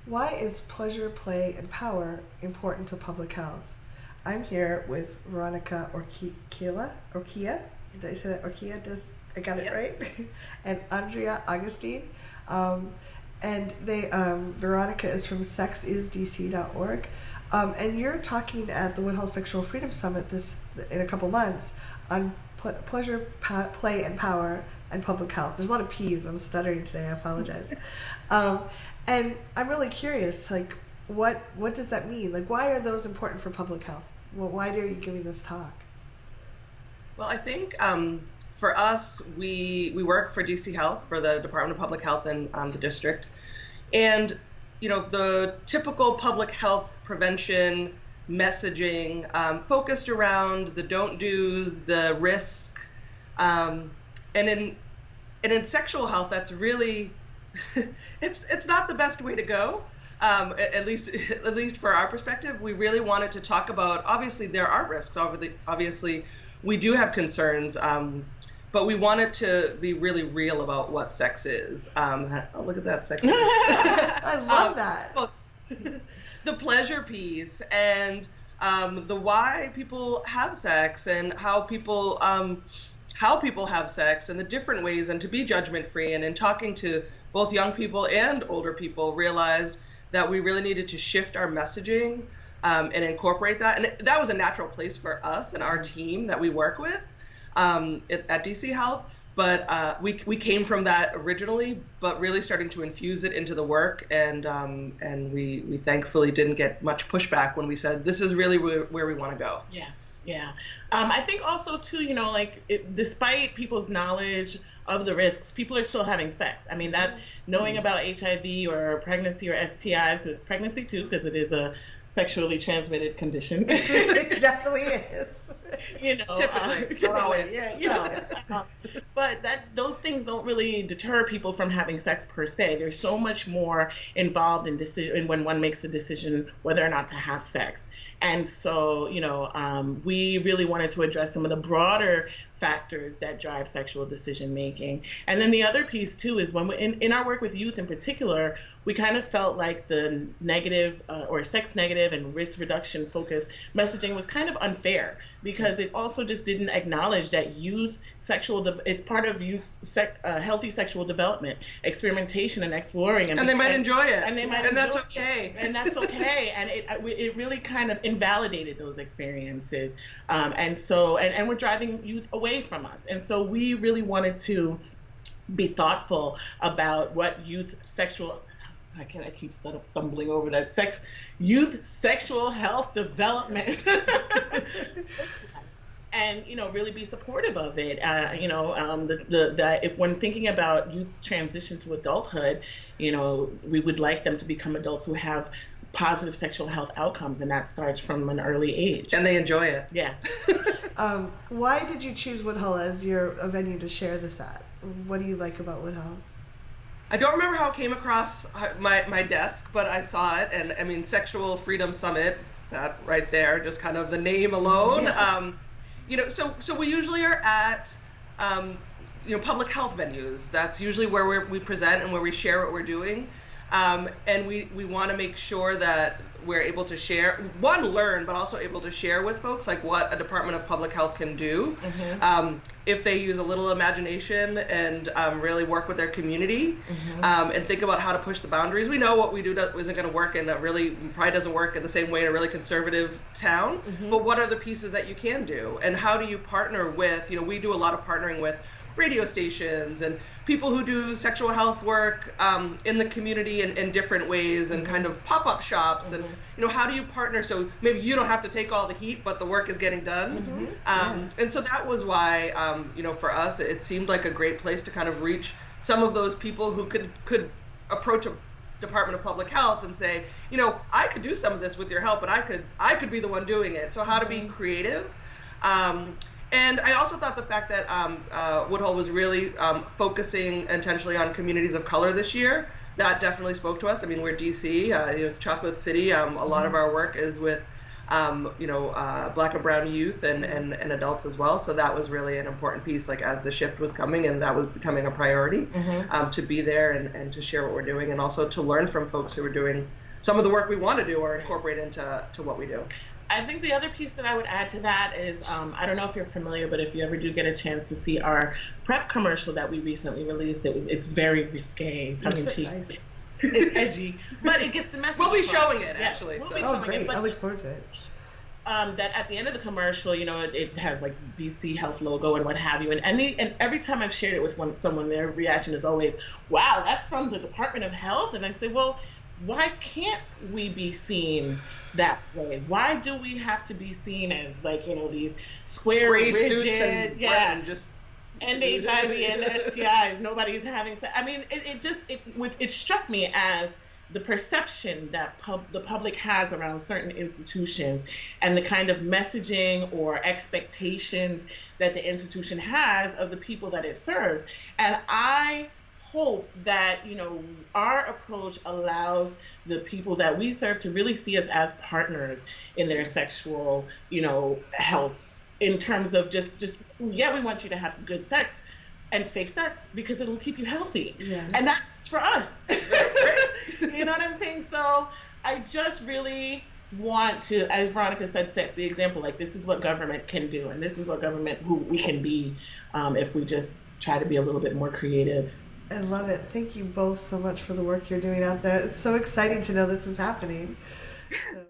Why is pleasure, play, and power important to public health? I'm here with Veronica Orkia. Did I say that? Orkia? I got it Yep. right? And Andrea Augustine. Um, and Veronica is from sexisdc.org. And you're talking at the Woodhull Sexual Freedom Summit in a couple months on pleasure, play, and power and public health. There's a lot of P's. I'm stuttering today. I apologize. Um, and I'm really curious, like, what does that mean? Like, why are those important for public health? Well, why are you giving this talk? Well, I think for us, we work for DC Health, for the Department of Public Health in the district. And, the typical public health prevention messaging focused around the don't do's, the risk. And in sexual health, that's really, it's not the best way to go. At least for our perspective, we really wanted to talk about, obviously there are risks, obviously we do have concerns, but we wanted to be really real about what sex is. Oh, look at that, sex is. I love that. Well, the pleasure piece and the why people have sex and how people have sex and the different ways, and to be judgment free. And in talking to both young people and older people, realized that we really needed to shift our messaging and incorporate that. And that was a natural place for us and our team that we work with at DC Health. But we came from that originally, but really starting to infuse it into the work. And we thankfully didn't get much pushback when we said, this is really where we want to go. Yeah. Yeah. I think also too, despite people's knowledge of the risks, people are still having sex. I mean, that knowing about HIV or pregnancy or STIs, but pregnancy too, because it is a sexually transmitted condition. It definitely is. Typically, not always. Yeah, but those things don't really deter people from having sex per se. There's so much more involved in decision when one makes a decision whether or not to have sex. And so, we really wanted to address some of the broader factors that drive sexual decision making. And then the other piece too is when in our work with youth in particular, we kind of felt like the negative or sex negative and risk reduction focused messaging was kind of unfair, because it also just didn't acknowledge that youth it's part of youth healthy sexual development, experimentation and exploring, and they might enjoy it, and that's okay. And that's okay. And it really kind of invalidated those experiences, and we're driving youth away from us. And so we really wanted to be thoughtful about what youth sexual I keep stumbling over that youth sexual health development and really be supportive of it. If when thinking about youth's transition to adulthood, we would like them to become adults who have positive sexual health outcomes, and that starts from an early age. And they enjoy it. Yeah. Why did you choose Woodhull as a venue to share this at? What do you like about Woodhull? I don't remember how it came across my desk, but I saw it, and I mean, Sexual Freedom Summit, that right there, just kind of the name alone. Yeah. So we usually are at, public health venues. That's usually where we present and where we share what we're doing. And we want to make sure that we're able to share, learn, but also able to share with folks like what a Department of Public Health can do if they use a little imagination and really work with their community and think about how to push the boundaries. We know what we do isn't going to work probably doesn't work in the same way in a really conservative town, but what are the pieces that you can do? And how do you partner with, we do a lot of partnering with radio stations and people who do sexual health work in the community in different ways, and kind of pop-up shops, and how do you partner so maybe you don't have to take all the heat, but the work is getting done. And so that was why for us it seemed like a great place to kind of reach some of those people who could approach a Department of Public Health and say, I could do some of this with your help, but I could be the one doing it. So how to be creative. And I also thought the fact that Woodhull was really focusing intentionally on communities of color this year, that definitely spoke to us. I mean, we're DC, it's Chocolate City. A lot of our work is with Black and brown youth and adults as well. So that was really an important piece, like as the shift was coming and that was becoming a priority, to be there and to share what we're doing, and also to learn from folks who are doing some of the work we want to do or incorporate into what we do. I think the other piece that I would add to that is, I don't know if you're familiar, but if you ever do get a chance to see our PrEP commercial that we recently released, it's very risque, tongue-in-cheek. Nice. It's edgy, but it gets the message. We'll be showing it, actually. We'll so. be showing great. it, but I look forward to it. That at the end of the commercial, it has like DC Health logo and what have you. And every time I've shared it with someone, their reaction is always, wow, that's from the Department of Health. And I say, well, why can't we be seen that way? Why do we have to be seen as like, these square, gray rigid, suits and HIV and STIs, nobody's having sex. I mean, it struck me as the perception that the public has around certain institutions and the kind of messaging or expectations that the institution has of the people that it serves. And I hope that, our approach allows the people that we serve to really see us as partners in their sexual, health, in terms of just we want you to have good sex and safe sex because it'll keep you healthy. Yeah. And that's for us. You know what I'm saying? So I just really want to, as Veronica said, set the example. Like, this is what government can do, and this is what who we can be if we just try to be a little bit more creative. I love it. Thank you both so much for the work you're doing out there. It's so exciting to know this is happening. So.